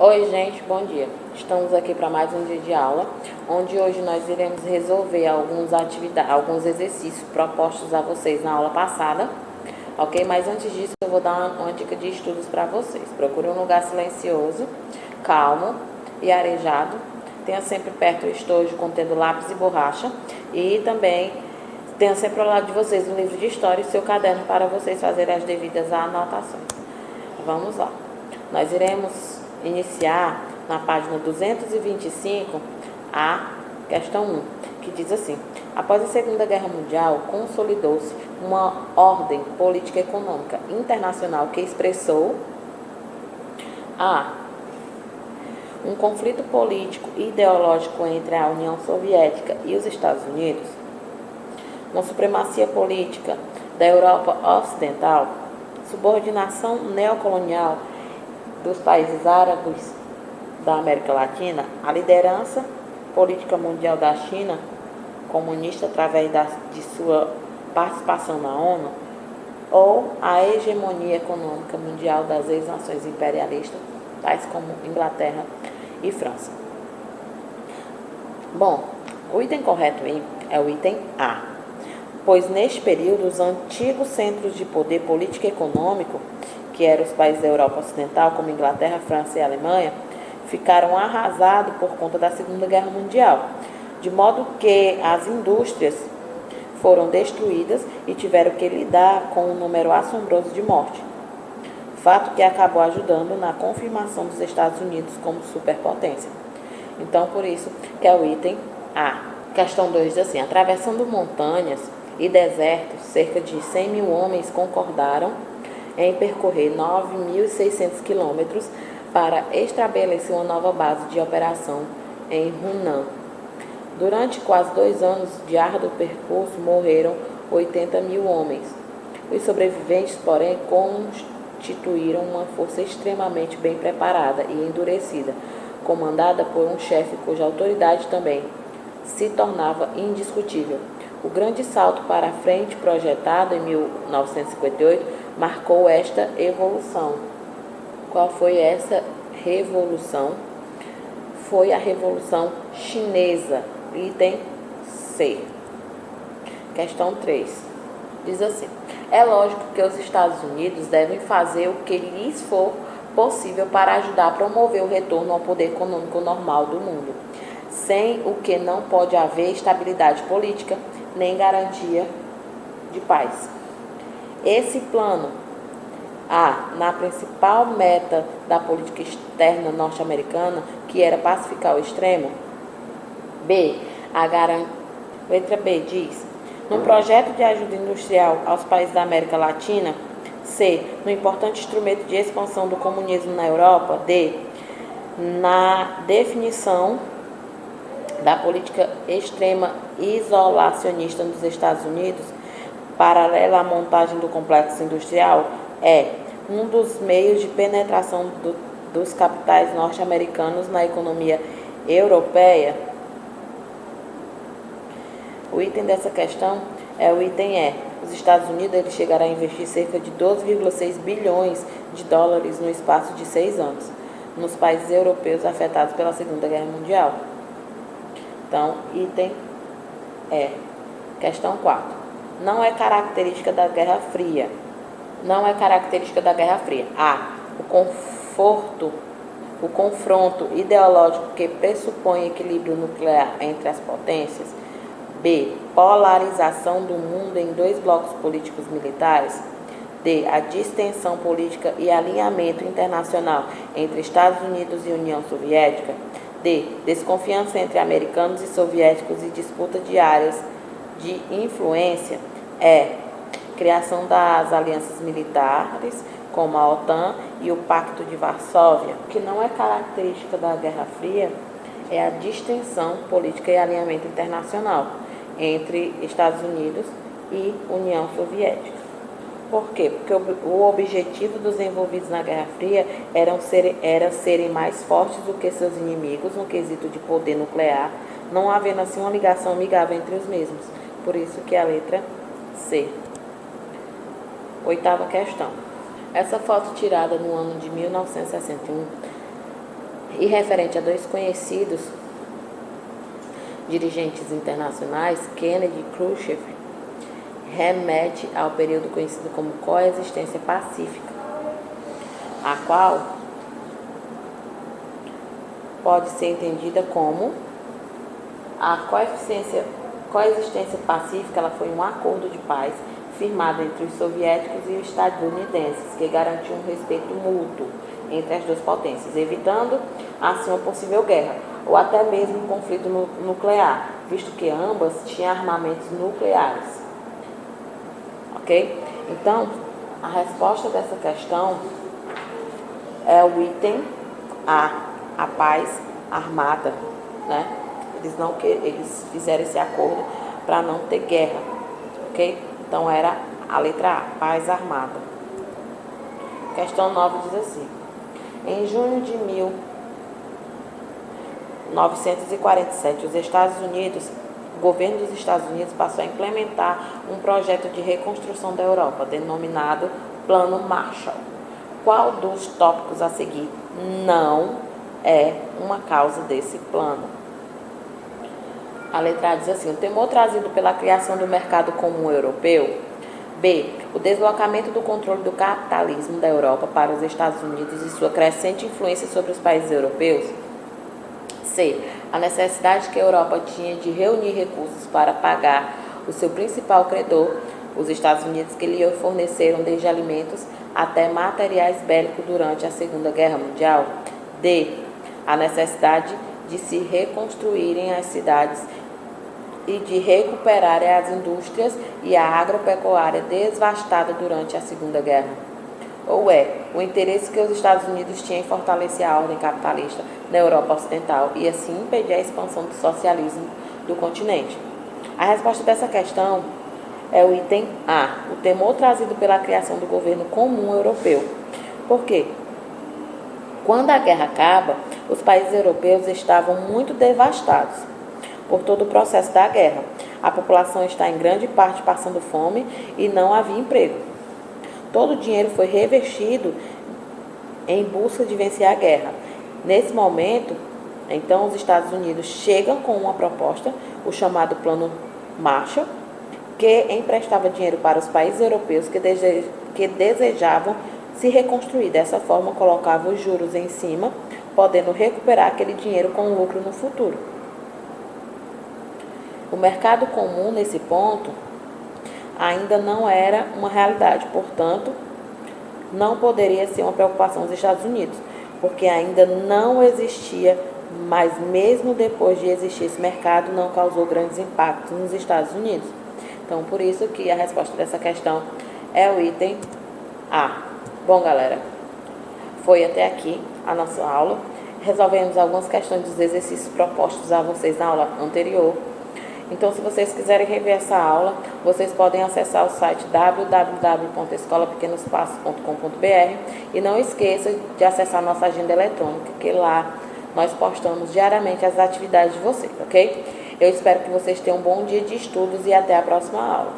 Oi, gente, bom dia. Estamos aqui para mais um dia de aula, onde hoje nós iremos resolver alguns exercícios propostos a vocês na aula passada, ok? Mas antes disso, eu vou dar uma dica de estudos para vocês. Procure um lugar silencioso, calmo e arejado. Tenha sempre perto o estojo contendo lápis e borracha e também tenha sempre ao lado de vocês um livro de história e seu caderno para vocês fazerem as devidas anotações. Vamos lá. Nós iremos iniciar na página 225 a questão 1, que diz assim: após a Segunda Guerra Mundial, consolidou-se uma ordem política e econômica internacional que expressou um conflito político e ideológico entre a União Soviética e os Estados Unidos, uma supremacia política da Europa Ocidental, subordinação neocolonial dos países árabes da América Latina, a liderança política mundial da China comunista através de sua participação na ONU, ou a hegemonia econômica mundial das ex-nações imperialistas, tais como Inglaterra e França. Bom, o item correto aí é o item A, pois neste período os antigos centros de poder político e econômico, que eram os países da Europa Ocidental, como Inglaterra, França e Alemanha, ficaram arrasados por conta da Segunda Guerra Mundial, de modo que as indústrias foram destruídas e tiveram que lidar com um número assombroso de mortes, fato que acabou ajudando na confirmação dos Estados Unidos como superpotência. Então, por isso que é o item A. Questão 2 diz assim: atravessando montanhas e desertos, cerca de 100 mil homens concordaram em percorrer 9.600 quilômetros para estabelecer uma nova base de operação em Hunan. Durante quase 2 anos de árduo percurso, morreram 80 mil homens. Os sobreviventes, porém, constituíram uma força extremamente bem preparada e endurecida, comandada por um chefe cuja autoridade também se tornava indiscutível. O grande salto para a frente projetado em 1958 marcou esta evolução. Qual foi essa revolução? Foi a Revolução Chinesa, item C. Questão 3. Diz assim: é lógico que os Estados Unidos devem fazer o que lhes for possível para ajudar a promover o retorno ao poder econômico normal do mundo, sem o que não pode haver estabilidade política nem garantia de paz. Esse plano na principal meta da política externa norte-americana, que era pacificar o extremo. Letra B diz: no projeto de ajuda industrial aos países da América Latina. C, no importante instrumento de expansão do comunismo na Europa. D, na definição da política extrema isolacionista nos Estados Unidos, paralela à montagem do complexo industrial, é um dos meios de penetração dos capitais norte-americanos na economia europeia. O item dessa questão é o item E. Os Estados Unidos chegarão a investir cerca de 12,6 bilhões de dólares no espaço de 6 anos, nos países europeus afetados pela Segunda Guerra Mundial. Então, item E. Questão 4. Não é característica da Guerra Fria. A. O confronto ideológico que pressupõe equilíbrio nuclear entre as potências. B. Polarização do mundo em 2 blocos políticos militares. D. A distensão política e alinhamento internacional entre Estados Unidos e União Soviética. D. Desconfiança entre americanos e soviéticos e disputa de áreas de influência. E. Criação das alianças militares, como a OTAN e o Pacto de Varsóvia. O que não é característica da Guerra Fria é a distensão política e alinhamento internacional entre Estados Unidos e União Soviética. Por quê? Porque o objetivo dos envolvidos na Guerra Fria era serem mais fortes do que seus inimigos no quesito de poder nuclear, não havendo assim uma ligação amigável entre os mesmos. Por isso que a letra C. 8ª questão. Essa foto tirada no ano de 1961 e referente a dois conhecidos dirigentes internacionais, Kennedy e Khrushchev, remete ao período conhecido como coexistência pacífica, a qual pode ser entendida como a coexistência pacífica. Ela foi um acordo de paz firmado entre os soviéticos e os estadunidenses, que garantiu um respeito mútuo entre as duas potências, evitando assim uma possível guerra, ou até mesmo um conflito nuclear, visto que ambas tinham armamentos nucleares. Ok? Então, a resposta dessa questão é o item a paz armada, né? Eles fizeram esse acordo para não ter guerra, ok? Então, era a letra A, paz armada. Questão 9 diz assim: em junho de 1947, o governo dos Estados Unidos passou a implementar um projeto de reconstrução da Europa, denominado Plano Marshall. Qual dos tópicos a seguir não é uma causa desse plano? A letra A diz assim: o temor trazido pela criação do mercado comum europeu. B. O deslocamento do controle do capitalismo da Europa para os Estados Unidos e sua crescente influência sobre os países europeus. C. A necessidade que a Europa tinha de reunir recursos para pagar o seu principal credor, os Estados Unidos, que lhe forneceram desde alimentos até materiais bélicos durante a Segunda Guerra Mundial. D. A necessidade de se reconstruírem as cidades e de recuperarem as indústrias e a agropecuária devastada durante a Segunda Guerra. Ou o interesse que os Estados Unidos tinham em fortalecer a ordem capitalista na Europa Ocidental e assim impedir a expansão do socialismo do continente. A resposta dessa questão é o item A, o temor trazido pela criação do governo comum europeu. Por quê? Quando a guerra acaba, os países europeus estavam muito devastados por todo o processo da guerra. A população está em grande parte passando fome e não havia emprego. Todo o dinheiro foi revestido em busca de vencer a guerra. Nesse momento, então, os Estados Unidos chegam com uma proposta, o chamado Plano Marshall, que emprestava dinheiro para os países europeus que desejavam se reconstruir. Dessa forma, colocava os juros em cima, podendo recuperar aquele dinheiro com lucro no futuro. O mercado comum, nesse ponto, ainda não era uma realidade, portanto, não poderia ser uma preocupação dos Estados Unidos, porque ainda não existia, mas mesmo depois de existir esse mercado, não causou grandes impactos nos Estados Unidos. Então, por isso que a resposta dessa questão é o item A. Bom, galera, foi até aqui a nossa aula. Resolvemos algumas questões dos exercícios propostos a vocês na aula anterior. Então, se vocês quiserem rever essa aula, vocês podem acessar o site www.escolapequenospassos.com.br e não esqueça de acessar nossa agenda eletrônica, que lá nós postamos diariamente as atividades de vocês, ok? Eu espero que vocês tenham um bom dia de estudos e até a próxima aula.